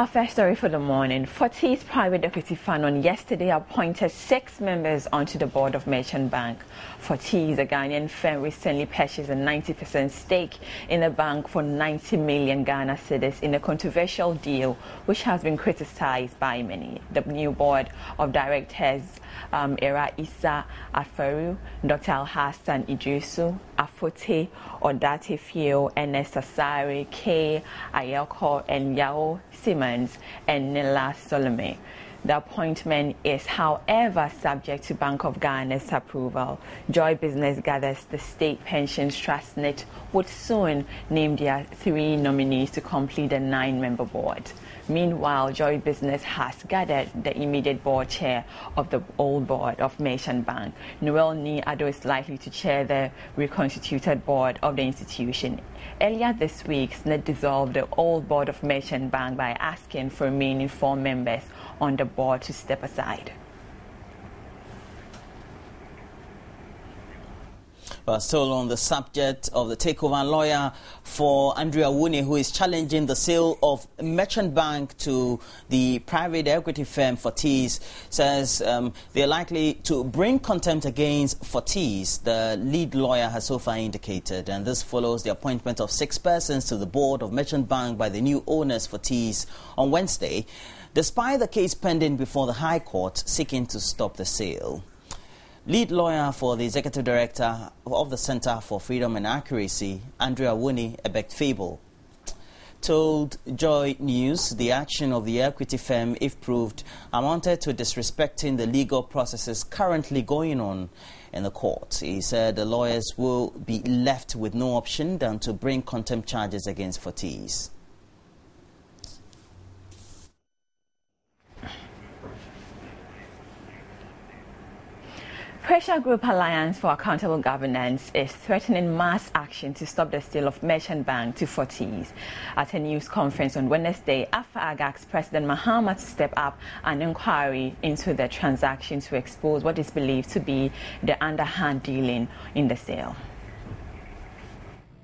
Our first story for the morning. Fortis Private Equity Fund on yesterday appointed 6 members onto the board of Merchant Bank. Fortis, a Ghanaian firm, recently purchased a 90% stake in the bank for 90 million Ghana cedis in a controversial deal which has been criticized by many. The new board of directors, Era Issa Afaru, Dr. Al-Hassan Idrisu, Afote Odate Fio, Ernest Asare, K. Ayelko, and Yao Simmons and Nila Solomon. The appointment is, however, subject to Bank of Ghana's approval. Joy Business gathers the State Pensions Trust Net would soon name their 3 nominees to complete the 9-member board. Meanwhile, Joy Business has gathered the immediate board chair of the old board of Merchant Bank. Noel Ni Ado is likely to chair the reconstituted board of the institution. Earlier this week, SNET dissolved the old board of Merchant Bank by asking for remaining 4 members on the board to step aside. Well, still on the subject of the takeover, lawyer for Andrea Wuni, who is challenging the sale of Merchant Bank to the private equity firm Fortis, says they are likely to bring contempt against Fortis, the lead lawyer has so far indicated. And this follows the appointment of 6 persons to the board of Merchant Bank by the new owners Fortis on Wednesday, despite the case pending before the High Court seeking to stop the sale. Lead lawyer for the executive director of the Center for Freedom and Accuracy, Andrea Wuni Ebek-Fable, told Joy News the action of the equity firm, if proved, amounted to disrespecting the legal processes currently going on in the court. He said the lawyers will be left with no option than to bring contempt charges against Fortis. Pressure Group Alliance for Accountable Governance is threatening mass action to stop the sale of Merchant Bank to Fortis. At a news conference on Wednesday, AFAG asked President Mahama to step up an inquiry into the transaction to expose what is believed to be the underhand dealing in the sale.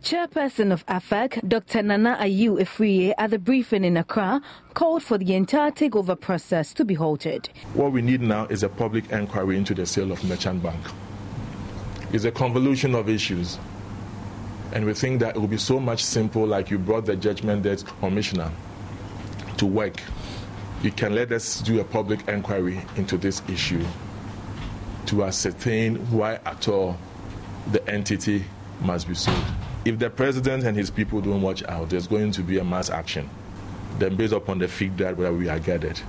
Chairperson of AFAG, Dr. Nana Ayew Efriye, at the briefing in Accra, called for the entire takeover process to be halted. What we need now is a public inquiry into the sale of Merchant Bank. It's a convolution of issues, and we think that it will be so much simple, like you brought the judgment debt commissioner to work. You can let us do a public inquiry into this issue to ascertain why at all the entity must be sold. If the president and his people don't watch out, there's going to be a mass action. Then based upon the feedback where we are gathered,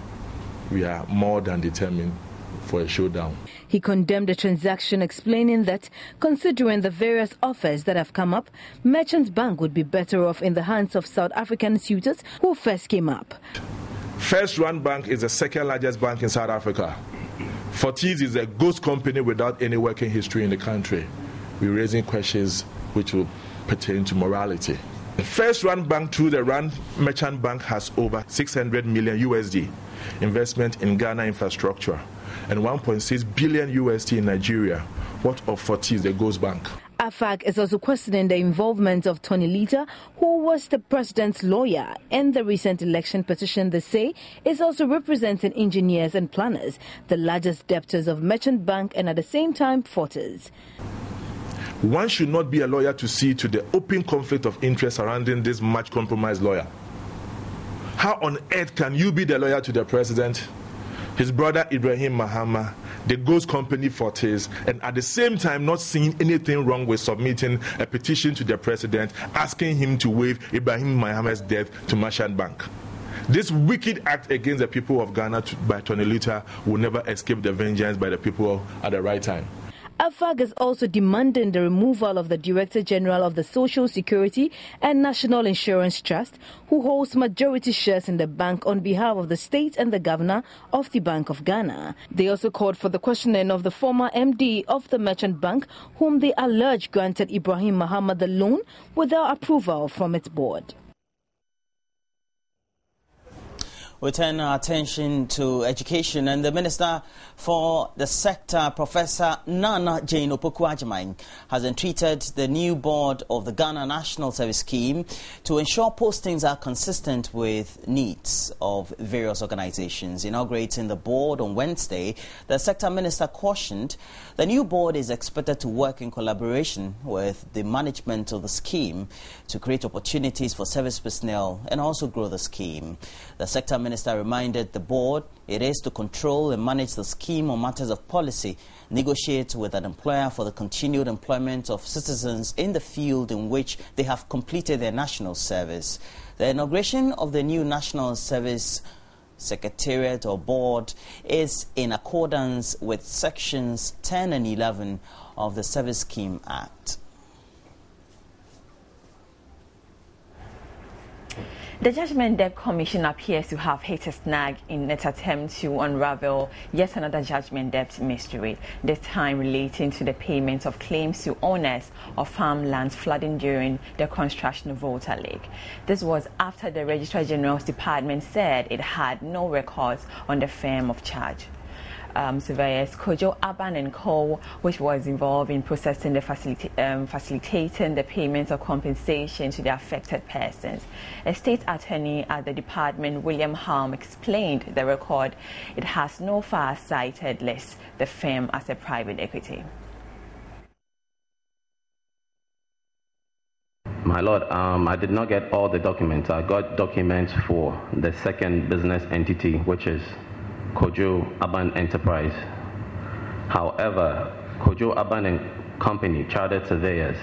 we are more than determined for a showdown. He condemned the transaction, explaining that, considering the various offers that have come up, Merchant Bank would be better off in the hands of South African suitors who first came up. First Rand Bank is the 2nd largest bank in South Africa. Fortis is a ghost company without any working history in the country. We're raising questions which will pertain to morality. The First Rand Bank through the Rand Merchant Bank has over 600 million USD investment in Ghana infrastructure and 1.6 billion USD in Nigeria. What of Fortis, the ghost bank? AFAG is also questioning the involvement of Tony Lita, who was the president's lawyer in the recent election petition they say is also representing engineers and planners, the largest debtors of Merchant Bank and at the same time Fortis. One should not be a lawyer to see to the open conflict of interest surrounding this much compromised lawyer. How on earth can you be the lawyer to the president, his brother Ibrahim Mahama, the ghost company Fortis, and at the same time not seeing anything wrong with submitting a petition to the president asking him to waive Ibrahim Mahama's death to Merchant Bank? This wicked act against the people of Ghana by Tony Lita will never escape the vengeance by the people at the right time. AFAG is also demanding the removal of the Director General of the Social Security and National Insurance Trust, who holds majority shares in the bank on behalf of the state and the governor of the Bank of Ghana. They also called for the questioning of the former MD of the Merchant Bank, whom they allege granted Ibrahim Mahama the loan without approval from its board. We turn our attention to education, and the Minister for the sector, Professor Nana Jane Opoku-Agyeman, has entreated the new board of the Ghana National Service Scheme to ensure postings are consistent with needs of various organizations. Inaugurating the board on Wednesday, the sector minister cautioned the new board is expected to work in collaboration with the management of the scheme to create opportunities for service personnel and also grow the scheme. The sector minister reminded the board it is to control and manage the scheme on matters of policy, negotiate with an employer for the continued employment of citizens in the field in which they have completed their national service. The inauguration of the new National Service Secretariat or Board is in accordance with Sections 10 and 11 of the Service Scheme Act. The Judgment Debt Commission appears to have hit a snag in its attempt to unravel yet another judgment debt mystery, this time relating to the payment of claims to owners of farmlands flooding during the construction of Volta Lake. This was after the Registrar General's Department said it had no records on the firm of charge. Surveyors Kojo Aban and Co., which was involved in processing the facilitating the payments of compensation to the affected persons. A state attorney at the department, William Halm, explained the record. It has no far-sighted lists the firm as a private equity. My Lord, I did not get all the documents. I got documents for the second business entity, which is Kojo Aban Enterprise. However, Kojo Aban and Company, Chartered Surveyors,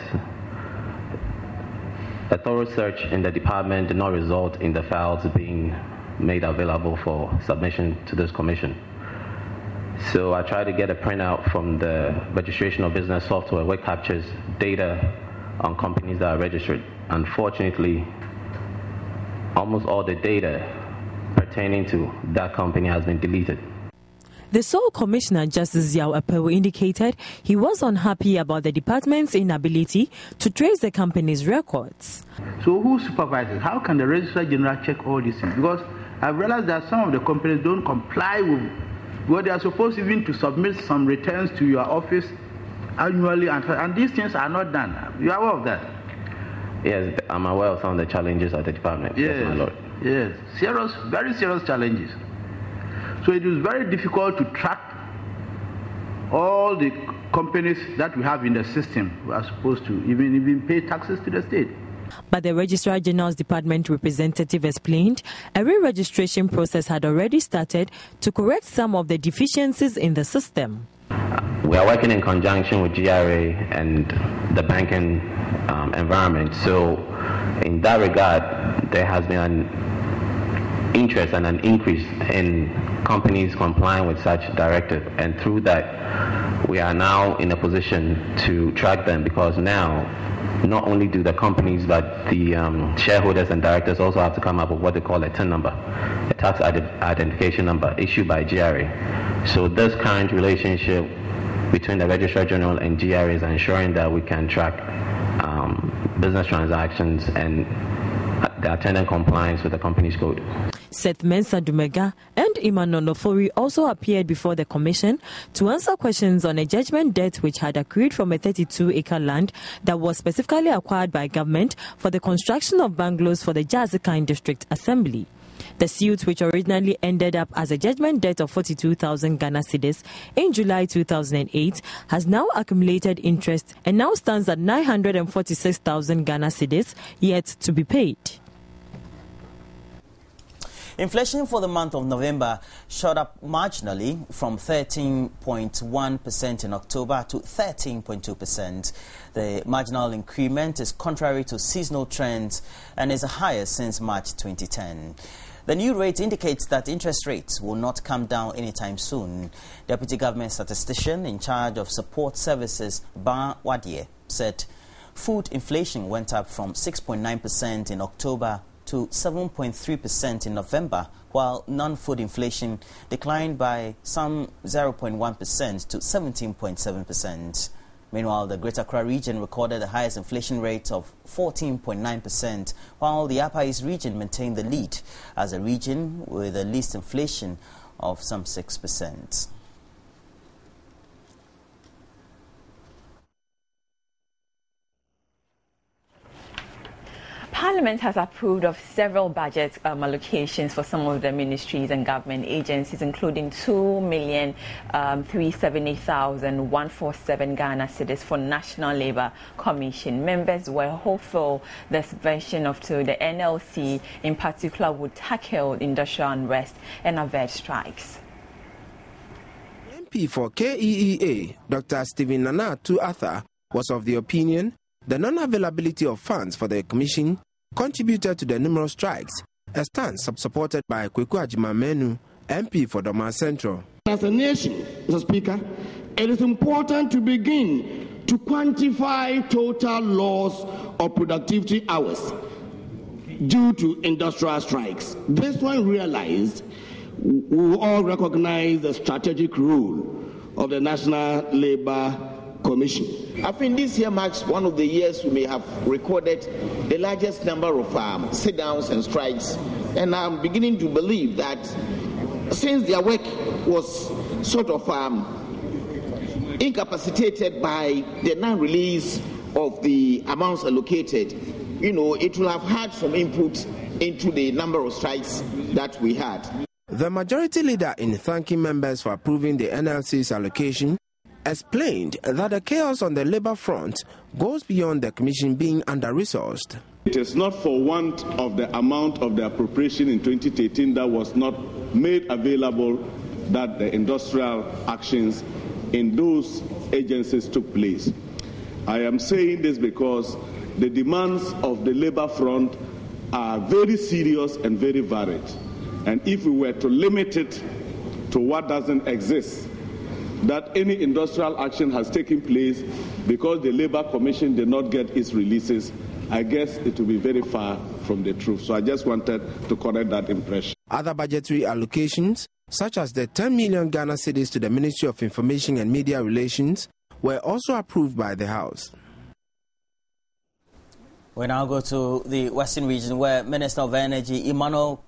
a thorough search in the department did not result in the files being made available for submission to this commission. So I tried to get a printout from the registration of business software which captures data on companies that are registered. Unfortunately, almost all the data pertaining to that company has been deleted. The sole commissioner, Justice Yao Apewu, indicated he was unhappy about the department's inability to trace the company's records. So who supervises? How can the Registrar General check all these things? Because I've realized that some of the companies don't comply with what they are supposed even to submit some returns to your office annually, and these things are not done. You are aware of that? Yes, I'm aware of some of the challenges at the department. Yes, my Lord. Yes, serious, very serious challenges. So it is very difficult to track all the companies that we have in the system who are supposed to even pay taxes to the state. But the Registrar General's Department representative explained a re-registration process had already started to correct some of the deficiencies in the system. We are working in conjunction with GRA and the banking environment. So in that regard, there has been an interest and an increase in companies complying with such directive, and through that we are now in a position to track them, because now not only do the companies but the shareholders and directors also have to come up with what they call a TIN number, a tax identification number issued by GRA. So this current relationship between the Registrar General and GRA is ensuring that we can track business transactions and the attendant compliance with the company's code. Seth Mensah Dumega and Emmanuel Ofori also appeared before the commission to answer questions on a judgment debt which had accrued from a 32-acre land that was specifically acquired by government for the construction of bungalows for the Jazikan District Assembly. The suit, which originally ended up as a judgment debt of 42,000 Ghana cedis in July 2008, has now accumulated interest and now stands at 946,000 Ghana cedis yet to be paid. Inflation for the month of November shot up marginally from 13.1% in October to 13.2%. The marginal increment is contrary to seasonal trends and is the highest since March 2010. The new rate indicates that interest rates will not come down anytime soon. Deputy Government Statistician in charge of support services, Ban Wadie, said food inflation went up from 6.9% in October to 7.3% in November, while non-food inflation declined by some 0.1% to 17.7%. Meanwhile, the Greater Accra region recorded the highest inflation rate of 14.9%, while the Upper East region maintained the lead as a region with the least inflation of some 6%. Parliament has approved of several budget allocations for some of the ministries and government agencies, including 2,370,147 Ghana cedis for National Labour Commission. Members were hopeful this version of the NLC in particular would tackle industrial unrest and avert strikes. MP for KEEA, Dr. Stephen Nanatu Arthur, was of the opinion the non-availability of funds for the Commission contributed to the numerous strikes, a stance supported by Kweku Agyeman-Manu, MP for Doma Central. As a nation, Mr. Speaker, it is important to begin to quantify total loss of productivity hours due to industrial strikes. This one realized we will all recognize the strategic role of the National Labour Commission. I think this year marks one of the years we may have recorded the largest number of sit-downs and strikes, and I'm beginning to believe that since their work was sort of incapacitated by the non-release of the amounts allocated, it will have had some input into the number of strikes that we had. The majority leader, in thanking members for approving the NLC's allocation, explained that the chaos on the labour front goes beyond the Commission being under-resourced. It is not for want of the amount of the appropriation in 2013 that was not made available that the industrial actions in those agencies took place. I am saying this because the demands of the labour front are very serious and very varied. And if we were to limit it to what doesn't exist, that any industrial action has taken place because the Labour Commission did not get its releases, I guess it will be very far from the truth. So I just wanted to correct that impression. Other budgetary allocations, such as the 10 million Ghana cedis to the Ministry of Information and Media Relations, were also approved by the House. We now go to the Western region, where Minister of Energy Emmanuel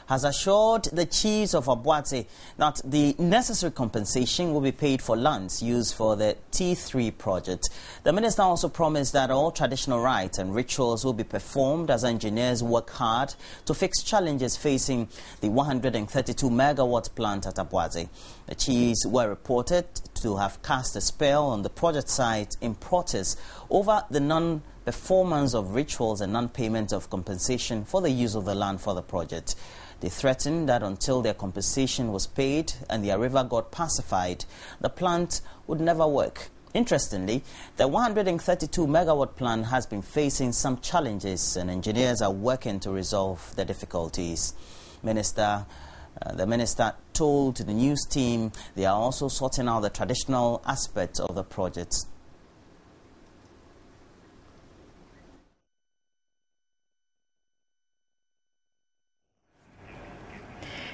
has assured the chiefs of Abuate that the necessary compensation will be paid for lands used for the T3 project. The minister also promised that all traditional rites and rituals will be performed as engineers work hard to fix challenges facing the 132 megawatt plant at Abuate. The chiefs were reported to have cast a spell on the project site in protest over the non-performance of rituals and non-payment of compensation for the use of the land for the project. They threatened that until their compensation was paid and their river got pacified, the plant would never work. Interestingly, the 132 megawatt plant has been facing some challenges, and engineers are working to resolve the difficulties. The minister told the news team they are also sorting out the traditional aspects of the project.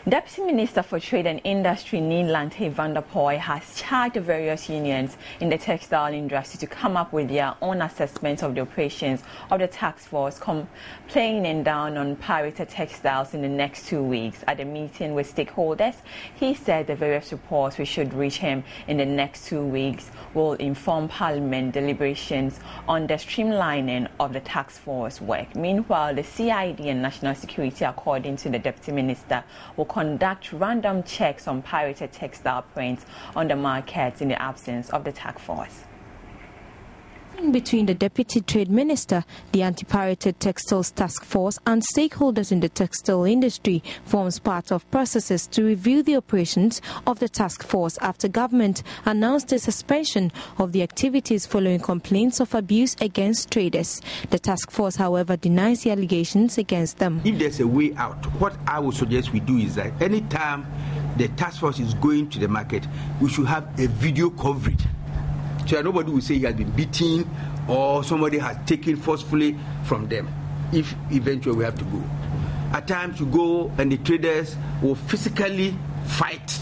Deputy Minister for Trade and Industry Nilante van der Poy has charged the various unions in the textile industry to come up with their own assessment of the operations of the task force complaining down on pirated textiles in the next 2 weeks. At a meeting with stakeholders, he said the various reports which should reach him in the next 2 weeks will inform Parliament deliberations on the streamlining of the task force work. Meanwhile, the CID and National Security, according to the Deputy Minister, will conduct random checks on pirated textile prints on the markets in the absence of the task force. Between the Deputy Trade Minister, the Anti-Pirated Textiles Task Force and stakeholders in the textile industry forms part of processes to review the operations of the task force after government announced the suspension of the activities following complaints of abuse against traders. The task force, however, denies the allegations against them. If there's a way out, what I would suggest we do is that anytime the task force is going to the market, we should have a video coverage. So that nobody will say he has been beaten or somebody has taken forcefully from them, if eventually we have to go. At times you go and the traders will physically fight,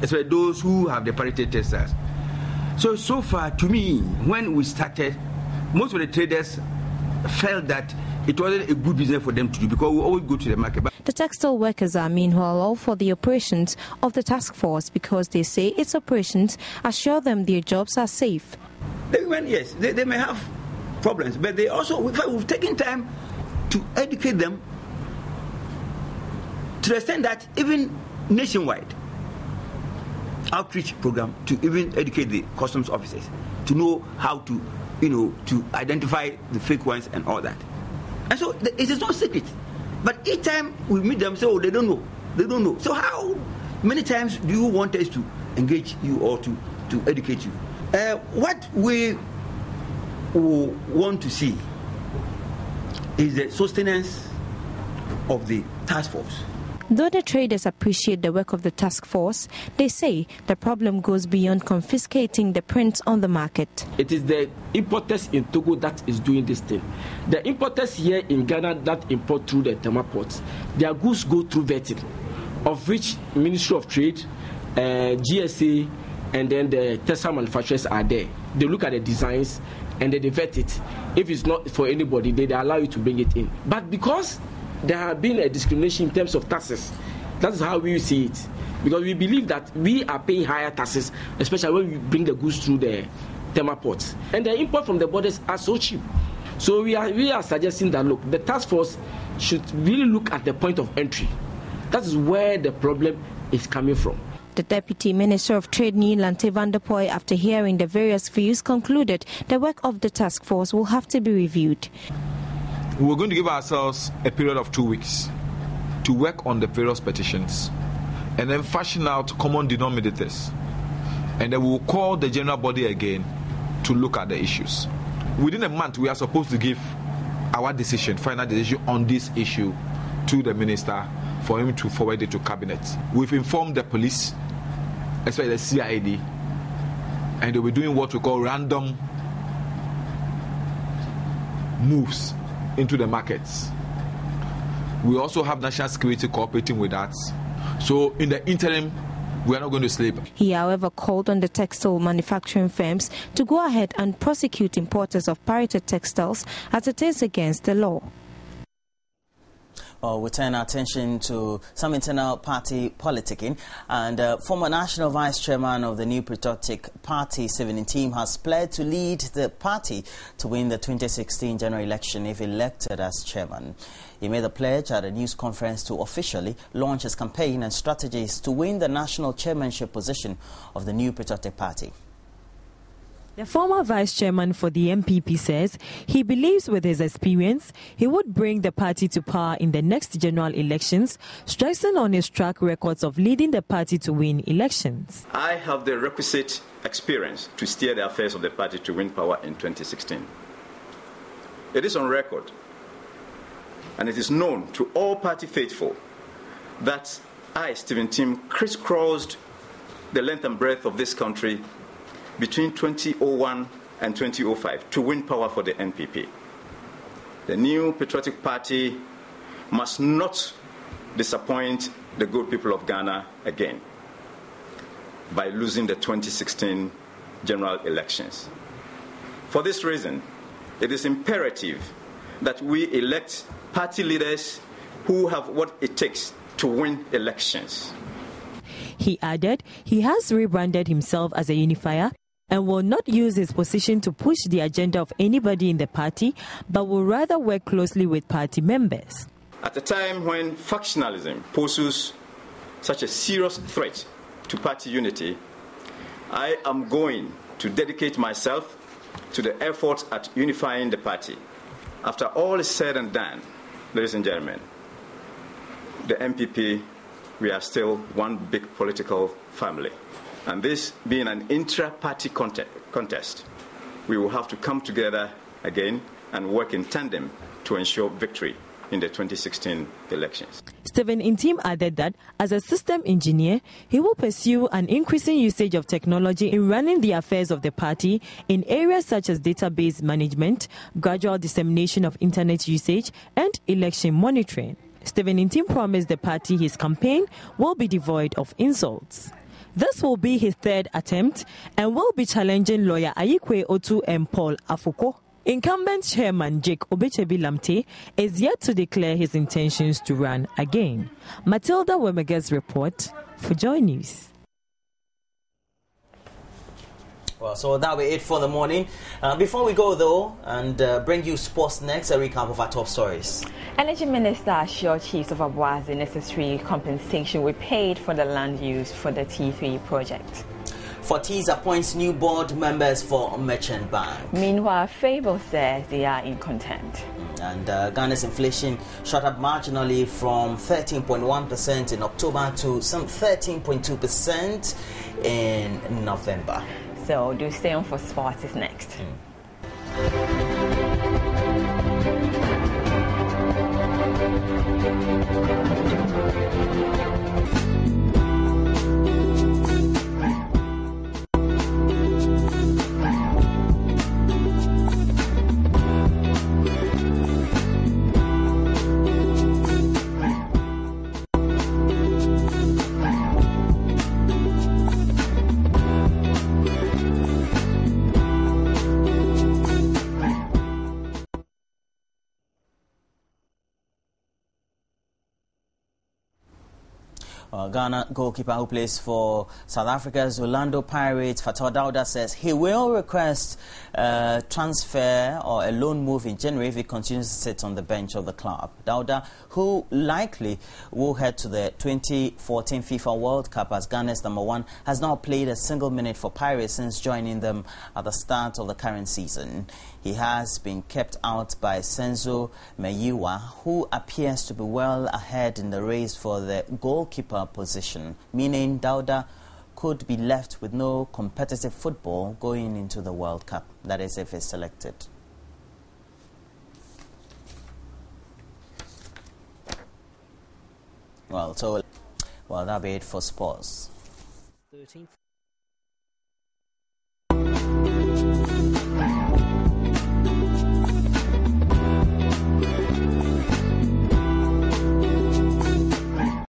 especially those who have the pirated textiles. So far, to me, when we started, most of the traders felt that it wasn't a good business for them to do because we always go to the market. The textile workers are meanwhile all for the operations of the task force because they say its operations assure them their jobs are safe. Yes, they may have problems, but they also, we've taken time to educate them to the extent that even nationwide outreach program to even educate the customs officers to know how to, to identify the fake ones and all that. And so it is not secret. But each time we meet them, say, oh, they don't know. They don't know. So how many times do you want us to engage you or to educate you? What we want to see is the sustenance of the task force. Though the traders appreciate the work of the task force, they say the problem goes beyond confiscating the prints on the market. It is the importers in Togo that is doing this thing. The importers here in Ghana that import through the Tema ports, their goods go through vetting, of which Ministry of Trade, GSA, and then the textile manufacturers are there. They look at the designs and they vet it. If it's not for anybody, they allow you to bring it in. But because there have been a discrimination in terms of taxes, that is how we see it. Because we believe that we are paying higher taxes, especially when we bring the goods through the Tema ports. And the import from the borders are so cheap. So we are suggesting that, look, the task force should really look at the point of entry. That is where the problem is coming from. The Deputy Minister of Trade, Lante van der Poy, after hearing the various views, concluded the work of the task force will have to be reviewed. We're going to give ourselves a period of 2 weeks to work on the various petitions and then fashion out common denominators. And then we'll call the general body again to look at the issues. Within a month, we are supposed to give our decision, final decision on this issue to the minister for him to forward it to cabinet. We've informed the police, especially the CID, and they'll be doing what we call random moves into the markets. We also have national security cooperating with us. So in the interim, we are not going to sleep. He, however, called on the textile manufacturing firms to go ahead and prosecute importers of pirated textiles as it is against the law. We turn our attention to some internal party politicking, and former National Vice Chairman of the New Patriotic Party, Stephen Ntim, has pledged to lead the party to win the 2016 general election if elected as chairman. He made the pledge at a news conference to officially launch his campaign and strategies to win the national chairmanship position of the New Patriotic Party. The former vice chairman for the MPP says he believes with his experience he would bring the party to power in the next general elections, stressing on his track records of leading the party to win elections. I have the requisite experience to steer the affairs of the party to win power in 2016. It is on record, and it is known to all party faithful that I, Stephen Ntim, crisscrossed the length and breadth of this country between 2001 and 2005 to win power for the NPP. The New Patriotic Party must not disappoint the good people of Ghana again by losing the 2016 general elections. For this reason, it is imperative that we elect party leaders who have what it takes to win elections. He added he has rebranded himself as a unifier and will not use his position to push the agenda of anybody in the party, but will rather work closely with party members. At a time when factionalism poses such a serious threat to party unity, I am going to dedicate myself to the effort at unifying the party. After all is said and done, ladies and gentlemen, the MPP, we are still one big political family. And this being an intra-party contest, we will have to come together again and work in tandem to ensure victory in the 2016 elections. Stephen Ntim added that as a system engineer, he will pursue an increasing usage of technology in running the affairs of the party in areas such as database management, gradual dissemination of internet usage, and election monitoring. Stephen Ntim promised the party his campaign will be devoid of insults. This will be his third attempt and will be challenging lawyer Ayikwe Otu and Paul Afuko. Incumbent chairman Jake Obechebi Lamte is yet to declare his intentions to run again. Matilda Wemege's report for Joy News. Well, so that'll be it for the morning. Before we go, though, and bring you sports next, a recap of our top stories. Energy Minister assured chiefs of Abuas the necessary compensation we paid for the land use for the T3 project. Fortis appoints new board members for Merchant Bank. Meanwhile, Fable says they are in contempt. And Ghana's inflation shot up marginally from 13.1% in October to some 13.2% in November. So do stay on for sports is next. Ghana goalkeeper who plays for South Africa's Orlando Pirates, Fatou Dauda, says he will request a transfer or a loan move in January if he continues to sit on the bench of the club. Dauda, who likely will head to the 2014 FIFA World Cup as Ghana's #1, has not played a single minute for Pirates since joining them at the start of the current season. He has been kept out by Senzo Meyiwa, who appears to be well ahead in the race for the goalkeeper position, meaning Dauda could be left with no competitive football going into the World Cup. That is, if he's selected. Well, that'll be it for sports. 13th.